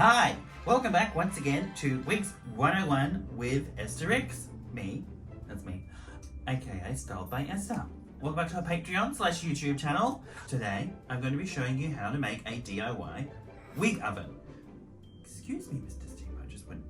Hi, welcome back once again to Wigs 101 with Esther X. That's me, aka Styled by Esther. Welcome back to our Patreon/YouTube channel. Today, I'm going to be showing you how to make a DIY wig oven. Excuse me, Mr. Steve, I just went...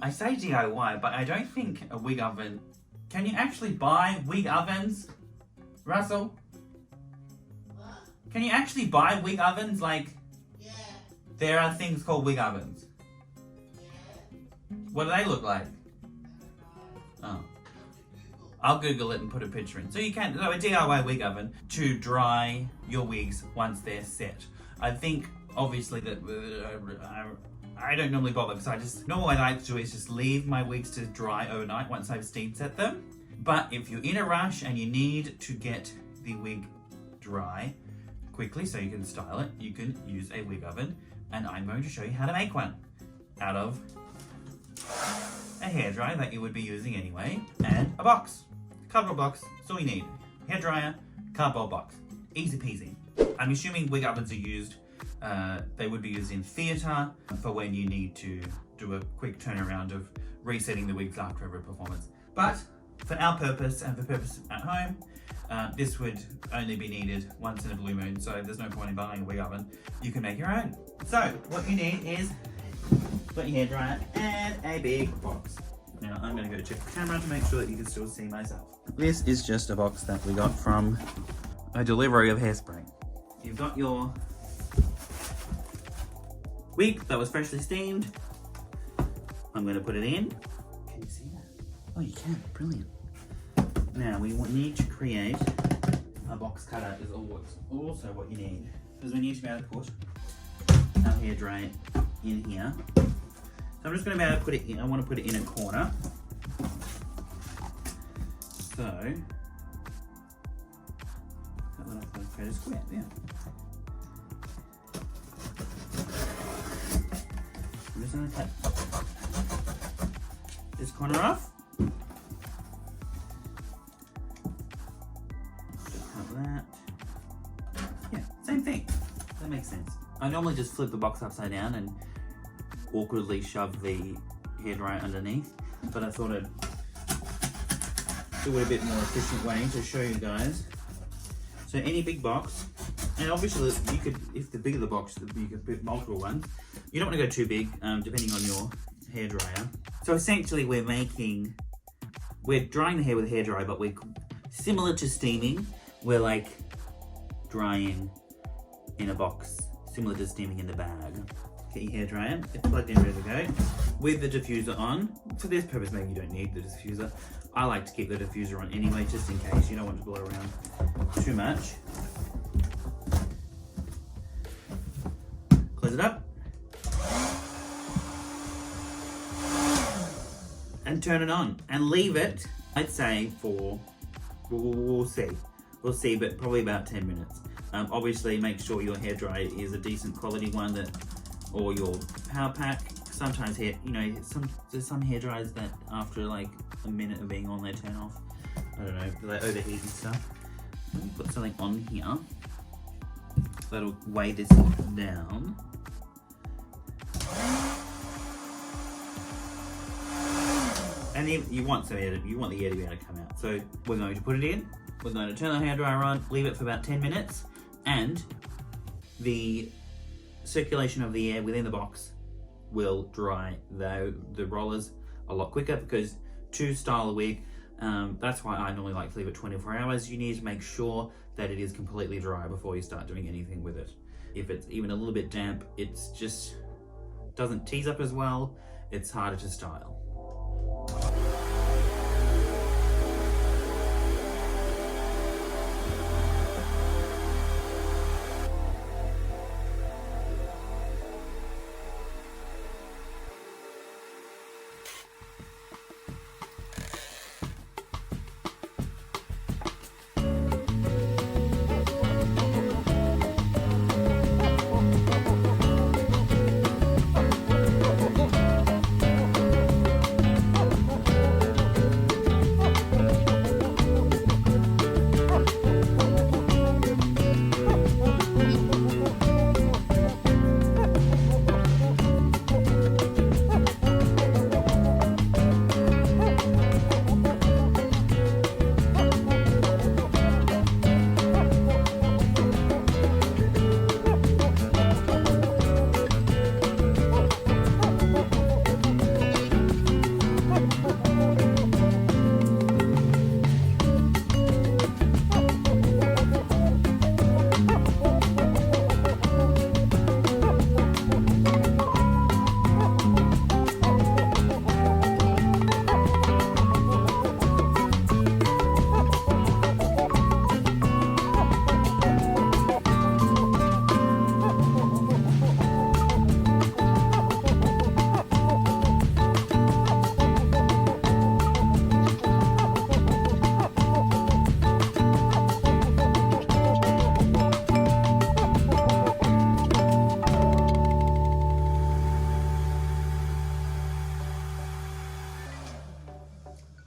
I say DIY, but I don't think a wig oven... Can you actually buy wig ovens? Russell? What? Can you actually buy wig ovens? Like, Yeah. there are things called wig ovens. Yeah. What do they look like? I Oh. don't know. I'll Google it and put a picture in. So you can, so a DIY wig oven to dry your wigs once they're set. I think, obviously, that I don't normally bother because normally what I like to do is just leave my wigs to dry overnight once I've steam set them. But if you're in a rush and you need to get the wig dry quickly so you can style it, you can use a wig oven, and I'm going to show you how to make one out of a hairdryer that you would be using anyway, and a box. Cardboard box, that's all you need. Hairdryer, cardboard box. Easy peasy. I'm assuming wig ovens are used, they would be used in theatre for when you need to do a quick turnaround of resetting the wigs after every performance. But for our purpose and for purpose at home, this would only be needed once in a blue moon, so there's no point in buying a wig oven. You can make your own. So what you need is got your hairdryer and a big box. Now I'm going to go check the camera to make sure that you can still see myself. This is just a box that we got from a delivery of hairspray. You've got your wig that was freshly steamed. I'm going to put it in. Can you see that? Oh, you can. Brilliant. Now we need to create a box cutter is also what you need, because we need to be able to put our hairdryer in here. So I'm just going to be able to put it in. I want to put it in a corner. So cut that off and create a square. Yeah. I'm just going to cut this corner off. That. Yeah, same thing. That makes sense. I normally just flip the box upside down and awkwardly shove the hairdryer underneath, but I thought I'd do it a bit more efficient way to show you guys. So any big box, and obviously you could, if the bigger the box, you could put multiple ones. You don't want to go too big, depending on your hairdryer. So essentially we're drying the hair with a hairdryer, but we're similar to steaming. We're like drying in a box, similar to steaming in the bag. Get your hairdryer, it's plugged in, ready to go. With the diffuser on. For this purpose, maybe you don't need the diffuser. I like to keep the diffuser on anyway, just in case you don't want to blow around too much. Close it up. And turn it on. And leave it, I'd say, for, we'll see. We'll see, but probably about 10 minutes. Obviously, make sure your hairdryer is a decent quality one, or your power pack. Sometimes there's some hairdryers that after like a minute of being on, they turn off. I don't know, they overheat and stuff. Let me put something on here that'll weigh this down. And you want the air to be able to come out. So we're going to put it in. We're going to turn the hairdryer on, leave it for about 10 minutes, and the circulation of the air within the box will dry the rollers a lot quicker, because to style a wig, that's why I normally like to leave it 24 hours. You need to make sure that it is completely dry before you start doing anything with it. If it's even a little bit damp, it's just doesn't tease up as well. It's harder to style.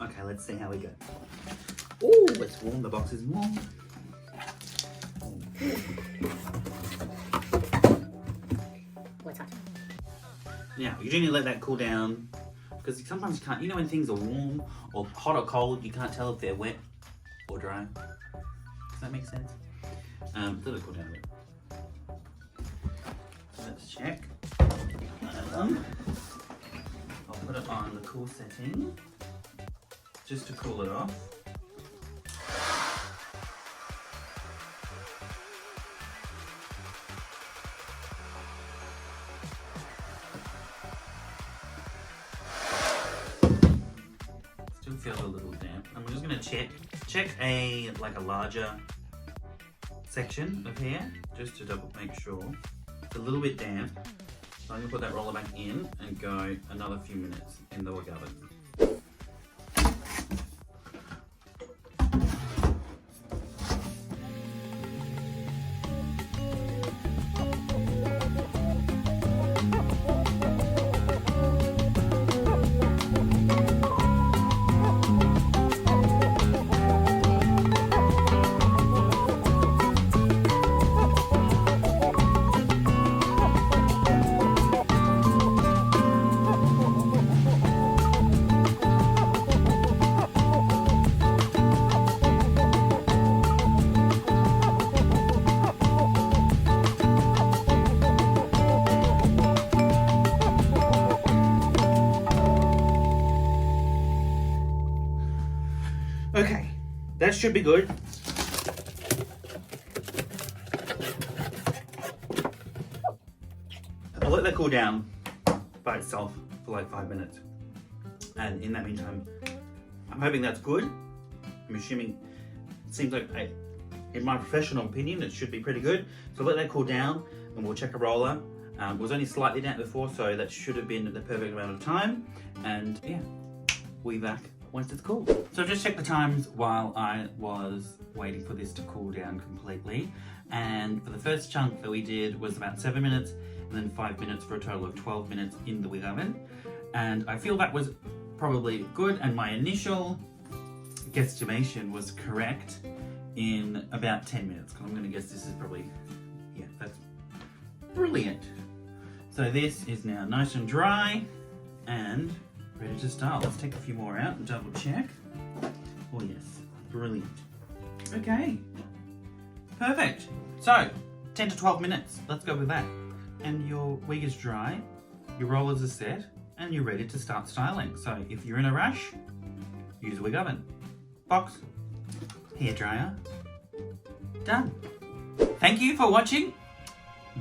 Okay, let's see how we go. Oh, it's warm. The box is warm. What's hot? Now, you do need to let that cool down because sometimes you can't, you know, when things are warm or hot or cold, you can't tell if they're wet or dry. Does that make sense? Let it cool down a bit. Let's check. I'll put it on the cool setting just to cool it off. Still feels a little damp. I'm just gonna check a larger section of hair just to make sure. It's a little bit damp. So I'm gonna put that roller back in and go another few minutes in the wig oven. Okay, that should be good. I'll let that cool down by itself for like 5 minutes. And in that meantime, I'm hoping that's good. I'm assuming, it seems like, in my professional opinion, it should be pretty good. So let that cool down and we'll check a roller. It was only slightly damp before, so that should have been the perfect amount of time. And yeah, we'll be back once it's cool. So I've just checked the times while I was waiting for this to cool down completely. And for the first chunk that we did was about 7 minutes and then 5 minutes for a total of 12 minutes in the wig oven. And I feel that was probably good, and my initial guesstimation was correct in about 10 minutes. Because I'm gonna guess this is probably, yeah, that's brilliant. So this is now nice and dry and ready to start. Let's take a few more out and double check. Oh yes, brilliant. Okay, perfect. So 10 to 12 minutes, let's go with that. And your wig is dry, your rollers are set, and you're ready to start styling. So if you're in a rush, use a wig oven. Box, hairdryer, done. Thank you for watching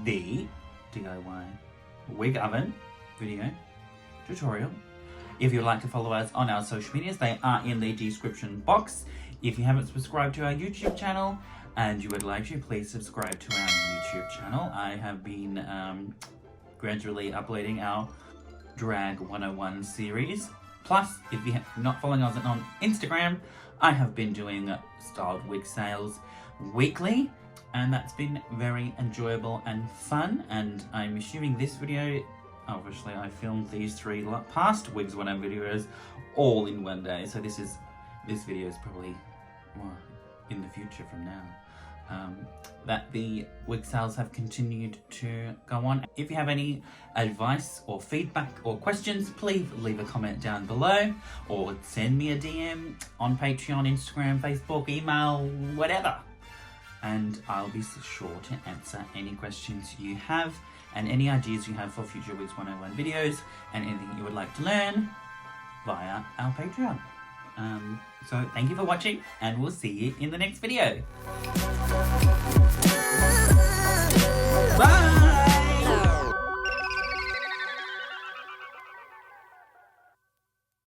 the DIY wig oven video tutorial. If you'd like to follow us on our social medias, they are in the description box. If you haven't subscribed to our YouTube channel and you would like to, please subscribe to our YouTube channel. I have been gradually uploading our Drag 101 series. Plus, if you're not following us on Instagram, I have been doing styled wig sales weekly, and that's been very enjoyable and fun. And I'm assuming this video, obviously I filmed these 3 past Wigs 101 videos all in one day, so this video is probably more in the future from now. That the wig sales have continued to go on. If you have any advice or feedback or questions, please leave a comment down below or send me a DM on Patreon, Instagram, Facebook, email, whatever. And I'll be sure to answer any questions you have and any ideas you have for future Wigs 101 videos and anything you would like to learn via our Patreon. So thank you for watching, and we'll see you in the next video. Bye!